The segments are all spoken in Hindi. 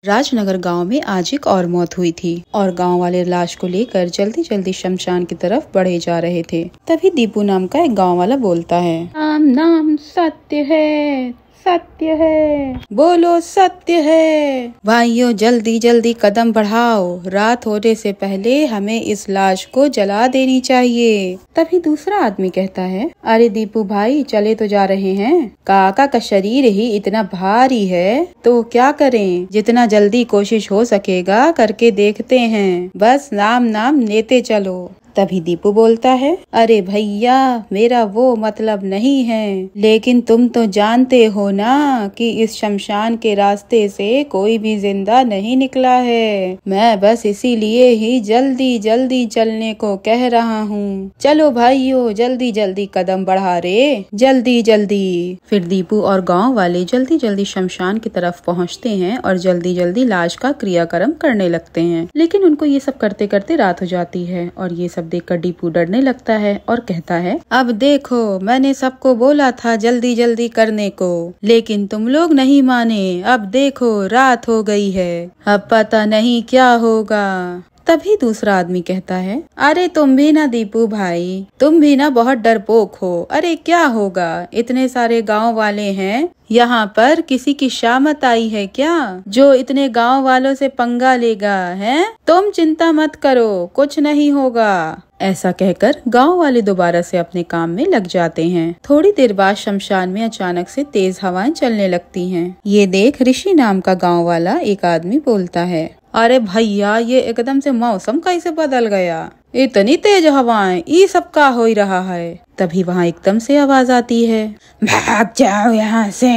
राजनगर गांव में आज एक और मौत हुई थी और गांव वाले लाश को लेकर जल्दी जल्दी शमशान की तरफ बढ़े जा रहे थे। तभी दीपू नाम का एक गांव वाला बोलता है, नाम नाम सत्य है, सत्य है, बोलो सत्य है। भाइयों जल्दी जल्दी कदम बढ़ाओ, रात होने से पहले हमें इस लाश को जला देनी चाहिए। तभी दूसरा आदमी कहता है, अरे दीपू भाई चले तो जा रहे हैं, काका का शरीर ही इतना भारी है तो क्या करें, जितना जल्दी कोशिश हो सकेगा करके देखते हैं, बस नाम नाम लेते चलो। तभी दीपू बोलता है, अरे भैया मेरा वो मतलब नहीं है, लेकिन तुम तो जानते हो ना कि इस शमशान के रास्ते से कोई भी जिंदा नहीं निकला है। मैं बस इसीलिए ही जल्दी जल्दी चलने को कह रहा हूँ। चलो भाइयों जल्दी जल्दी कदम बढ़ा रे, जल्दी जल्दी। फिर दीपू और गाँव वाले जल्दी जल्दी शमशान की तरफ पहुँचते हैं और जल्दी जल्दी लाश का क्रियाक्रम करने लगते हैं। लेकिन उनको ये सब करते करते रात हो जाती है और ये सब देखकर दीपू डरने लगता है और कहता है, अब देखो मैंने सबको बोला था जल्दी जल्दी करने को, लेकिन तुम लोग नहीं माने। अब देखो रात हो गई है, अब पता नहीं क्या होगा। तभी दूसरा आदमी कहता है, अरे तुम भी ना दीपू भाई, तुम भी ना बहुत डरपोक हो। अरे क्या होगा, इतने सारे गांव वाले हैं, यहाँ पर किसी की शामत आई है क्या जो इतने गांव वालों से पंगा लेगा है? तुम चिंता मत करो, कुछ नहीं होगा। ऐसा कहकर गांव वाले दोबारा से अपने काम में लग जाते हैं। थोड़ी देर बाद शमशान में अचानक से तेज हवाएं चलने लगती हैं। ये देख ऋषि नाम का गांव वाला एक आदमी बोलता है, अरे भैया ये एकदम से मौसम कैसे बदल गया, इतनी तेज हवाएं, ये सब का हो रहा है। तभी वहाँ एकदम से आवाज आती है, भाग जाओ यहाँ से,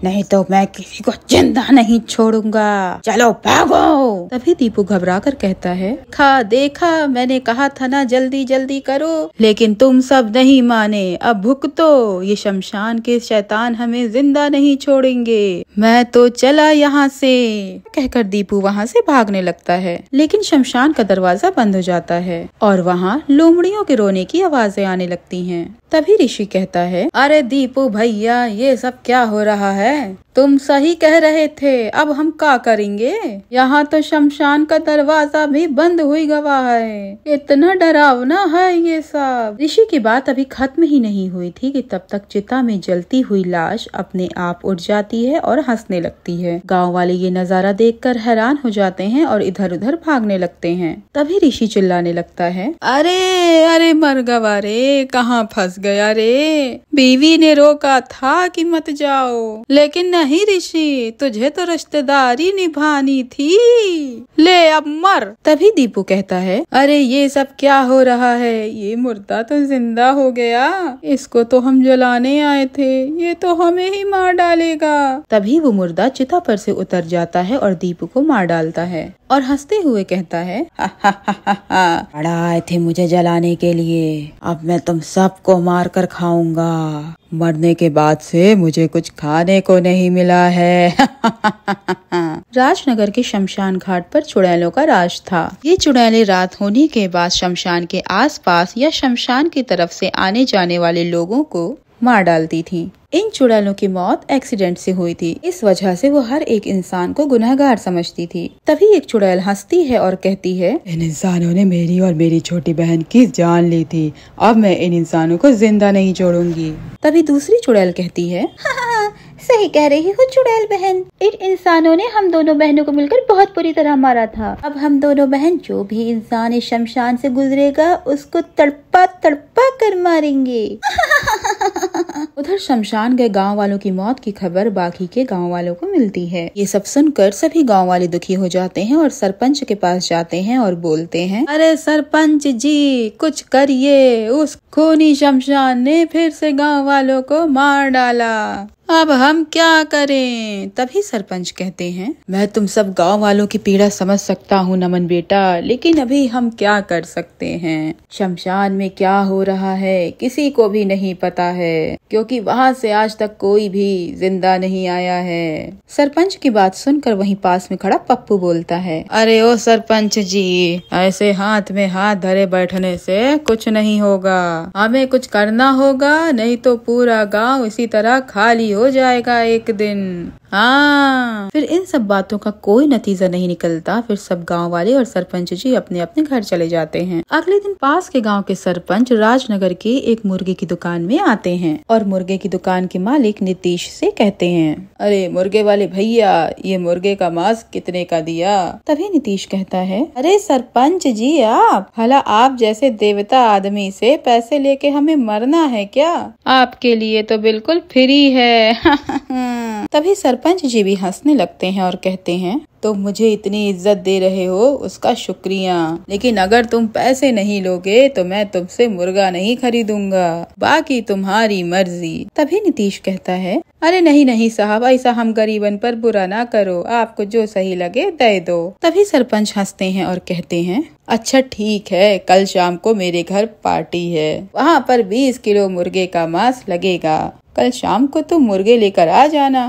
नहीं तो मैं किसी को जिंदा नहीं छोड़ूंगा, चलो भागो। तभी दीपू घबरा कर कहता है, देखा मैंने कहा था ना जल्दी जल्दी करो, लेकिन तुम सब नहीं माने, अब भुगतो, ये शमशान के शैतान हमें जिंदा नहीं छोड़ेंगे, मैं तो चला यहाँ से। कहकर दीपू वहाँ से भागने लगता है, लेकिन शमशान का दरवाजा बंद हो जाता है और वहाँ लोमड़ियों के रोने की आवाजें आने लगती हैं। तभी ऋषि कहता है, अरे दीपू भैया ये सब क्या हो रहा है, तुम सही कह रहे थे, अब हम क्या करेंगे, यहाँ तो शमशान का दरवाजा भी बंद हुई गवा है, इतना डरावना है ये सब। ऋषि की बात अभी खत्म ही नहीं हुई थी कि तब तक चिता में जलती हुई लाश अपने आप उठ जाती है और हंसने लगती है। गांव वाले ये नजारा देखकर हैरान हो जाते हैं और इधर उधर भागने लगते हैं। तभी ऋषि चिल्लाने लगता है, अरे अरे मर गवा रे, कहाँ फंस गया रे, बीवी ने रोका था कि मत जाओ, लेकिन नहीं ऋषि, तुझे तो रिश्तेदारी निभानी थी, ले अब मर। तभी दीपू कहता है, अरे ये सब क्या हो रहा है, ये मुर्दा तो जिंदा हो गया, इसको तो हम जलाने आए थे, ये तो हमें ही मार डालेगा। तभी वो मुर्दा चिता पर से उतर जाता है और दीपू को मार डालता है और हंसते हुए कहता है, बड़ा आए थे मुझे जलाने के लिए, अब मैं तुम सबको मार कर खाऊंगा, मरने के बाद से मुझे कुछ खाने को नहीं मिला है। राजनगर के शमशान घाट पर चुड़ैलों का राज था। ये चुड़ैलें रात होने के बाद शमशान के आसपास या शमशान की तरफ से आने जाने वाले लोगों को मार डालती थी। इन चुड़ैलों की मौत एक्सीडेंट से हुई थी, इस वजह से वो हर एक इंसान को गुनहगार समझती थी। तभी एक चुड़ैल हंसती है और कहती है, इन इंसानों ने मेरी और मेरी छोटी बहन की जान ली थी, अब मैं इन इंसानों को जिंदा नहीं छोड़ूंगी। तभी दूसरी चुड़ैल कहती है, सही कह रही हो चुड़ैल बहन, इन इंसानों ने हम दोनों बहनों को मिलकर बहुत बुरी तरह मारा था, अब हम दोनों बहन जो भी इंसान इस शमशान से गुजरेगा उसको तड़पा तड़पा कर मारेंगे। उधर शमशान गए गांव वालों की मौत की खबर बाकी के गांव वालों को मिलती है। ये सब सुनकर सभी गांव वाले दुखी हो जाते हैं और सरपंच के पास जाते हैं और बोलते हैं, अरे सरपंच जी कुछ करिए, उस खूनी शमशान ने फिर से गांव वालों को मार डाला, अब हम क्या करें। तभी सरपंच कहते हैं, मैं तुम सब गांव वालों की पीड़ा समझ सकता हूँ नमन बेटा, लेकिन अभी हम क्या कर सकते हैं, शमशान में क्या हो रहा है किसी को भी नहीं पता है, क्योंकि वहाँ से आज तक कोई भी जिंदा नहीं आया है। सरपंच की बात सुनकर वहीं पास में खड़ा पप्पू बोलता है, अरे ओ सरपंच जी, ऐसे हाथ में हाथ धरे बैठने से कुछ नहीं होगा, हमें कुछ करना होगा, नहीं तो पूरा गाँव इसी तरह खाली हो जाएगा एक दिन। हाँ। फिर इन सब बातों का कोई नतीजा नहीं निकलता। फिर सब गांव वाले और सरपंच जी अपने अपने घर चले जाते हैं। अगले दिन पास के गांव के सरपंच राजनगर के एक मुर्गे की दुकान में आते हैं और मुर्गे की दुकान के मालिक नीतीश से कहते हैं, अरे मुर्गे वाले भैया, ये मुर्गे का मांस कितने का दिया? तभी नीतीश कहता है, अरे सरपंच जी आप, भला आप जैसे देवता आदमी से पैसे लेके हमें मरना है क्या? आपके लिए तो बिल्कुल फ्री है। तभी सरपंच जी भी हंसने लगते हैं और कहते हैं, तुम मुझे इतनी इज्जत दे रहे हो उसका शुक्रिया, लेकिन अगर तुम पैसे नहीं लोगे तो मैं तुमसे मुर्गा नहीं खरीदूंगा, बाकी तुम्हारी मर्जी। तभी नीतीश कहता है, अरे नहीं नहीं साहब, ऐसा हम गरीबन पर बुरा ना करो, आपको जो सही लगे दे दो। तभी सरपंच हंसते हैं और कहते हैं, अच्छा ठीक है, कल शाम को मेरे घर पार्टी है, वहाँ पर 20 किलो मुर्गे का मांस लगेगा, कल शाम को तुम मुर्गे लेकर आ जाना।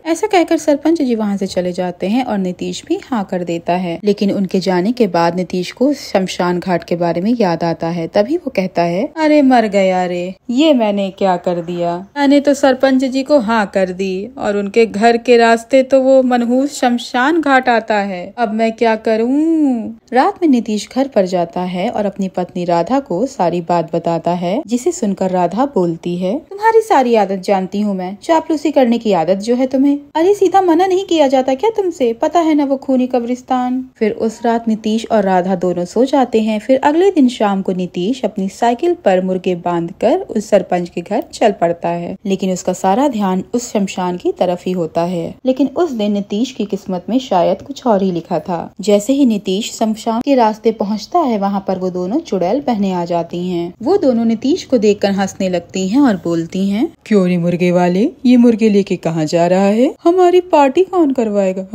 ऐसा कहकर सरपंच जी वहाँ से चले जाते हैं और नीतीश भी हाँ कर देता है। लेकिन उनके जाने के बाद नीतीश को शमशान घाट के बारे में याद आता है। तभी वो कहता है, अरे मर गया रे, ये मैंने क्या कर दिया। मैंने तो सरपंच जी को हाँ कर दी और उनके घर के रास्ते तो वो मनहूस शमशान घाट आता है, अब मैं क्या करूँ। रात में नीतीश घर पर जाता है और अपनी पत्नी राधा को सारी बात बताता है, जिसे सुनकर राधा बोलती है, तुम्हारी सारी आदत जानती हूँ मैं, चापलूसी करने की आदत जो है तुम्हें। अरे सीधा मना नहीं किया जाता क्या तुमसे, पता है ना वो खूनी कब्रिस्तान। फिर उस रात नीतीश और राधा दोनों सो जाते हैं। फिर अगले दिन शाम को नीतीश अपनी साइकिल पर मुर्गे बांधकर उस सरपंच के घर चल पड़ता है, लेकिन उसका सारा ध्यान उस शमशान की तरफ ही होता है। लेकिन उस दिन नीतीश की किस्मत में शायद कुछ और ही लिखा था। जैसे ही नीतीश शमशान के रास्ते पहुँचता है, वहाँ पर वो दोनों चुड़ैल बहनें आ जाती हैं। वो दोनों नीतीश को देखकर हंसने लगती हैं और बोलती हैं, क्यों रे मुर्गे वाले, ये मुर्गे लेके कहाँ जा रहा है, हमारी पार्टी कौन करवाएगा?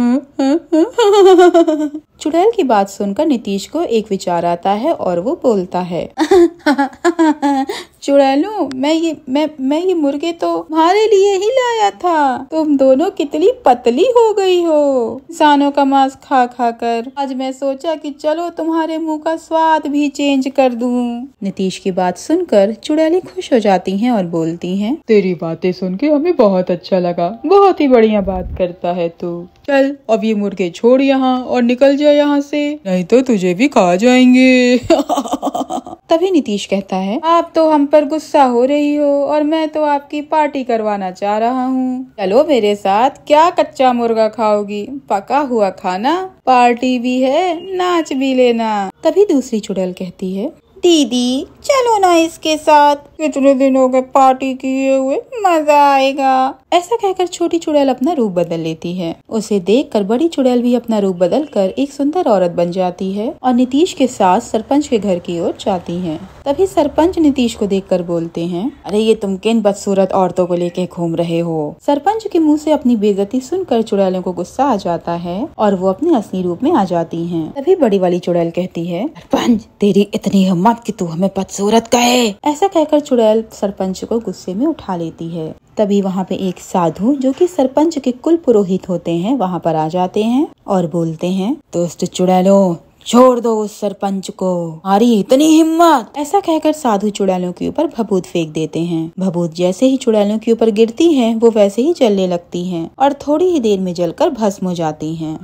चुड़ैल की बात सुनकर नीतीश को एक विचार आता है और वो बोलता है, चुड़ैलों, मैं ये मुर्गे तो तुम्हारे लिए ही लाया था, तुम दोनों कितनी पतली हो गई हो इंसानों का मांस खा खा कर। आज मैं सोचा कि चलो तुम्हारे मुंह का स्वाद भी चेंज कर दूं। नीतीश की बात सुनकर चुड़ैलें खुश हो जाती हैं और बोलती हैं, तेरी बातें सुन के हमें बहुत अच्छा लगा, बहुत ही बढ़िया बात करता है तू। चल अब ये मुर्गे छोड़ यहाँ और निकल जा यहाँ से, नहीं तो तुझे भी खा जाएंगे। तभी नीतीश कहता है, आप तो हम पर गुस्सा हो रही हो और मैं तो आपकी पार्टी करवाना चाह रहा हूँ, चलो मेरे साथ। क्या कच्चा मुर्गा खाओगी, पका हुआ खाना, पार्टी भी है, नाच भी लेना। तभी दूसरी चुड़ैल कहती है, दीदी चलो ना इसके साथ, कितने दिन हो गए पार्टी किए हुए, मजा आएगा। ऐसा कहकर छोटी चुड़ैल अपना रूप बदल लेती है। उसे देखकर बड़ी चुड़ैल भी अपना रूप बदलकर एक सुंदर औरत बन जाती है और नीतीश के साथ सरपंच के घर की ओर जाती है। तभी सरपंच नीतीश को देखकर बोलते हैं, अरे ये तुम किन बदसूरत औरतों को लेके घूम रहे हो। सरपंच के मुंह से अपनी बेइज्जती सुनकर चुड़ैलों को गुस्सा आ जाता है और वो अपने असली रूप में आ जाती हैं। तभी बड़ी वाली चुड़ैल कहती है, सरपंच तेरी इतनी हिम्मत कि तू हमें बदसूरत कहे। ऐसा कहकर चुड़ैल सरपंच को गुस्से में उठा लेती है। तभी वहाँ पे एक साधु जो कि सरपंच के कुल पुरोहित होते हैं वहाँ पर आ जाते हैं और बोलते हैं, दोस्त चुड़ैलों छोड़ दो उस सरपंच को, हमारी इतनी हिम्मत। ऐसा कहकर साधु चुड़ैलों के ऊपर भभूत फेंक देते हैं। भभूत जैसे ही चुड़ैलों के ऊपर गिरती हैं, वो वैसे ही जलने लगती हैं और थोड़ी ही देर में जलकर भस्म हो जाती हैं।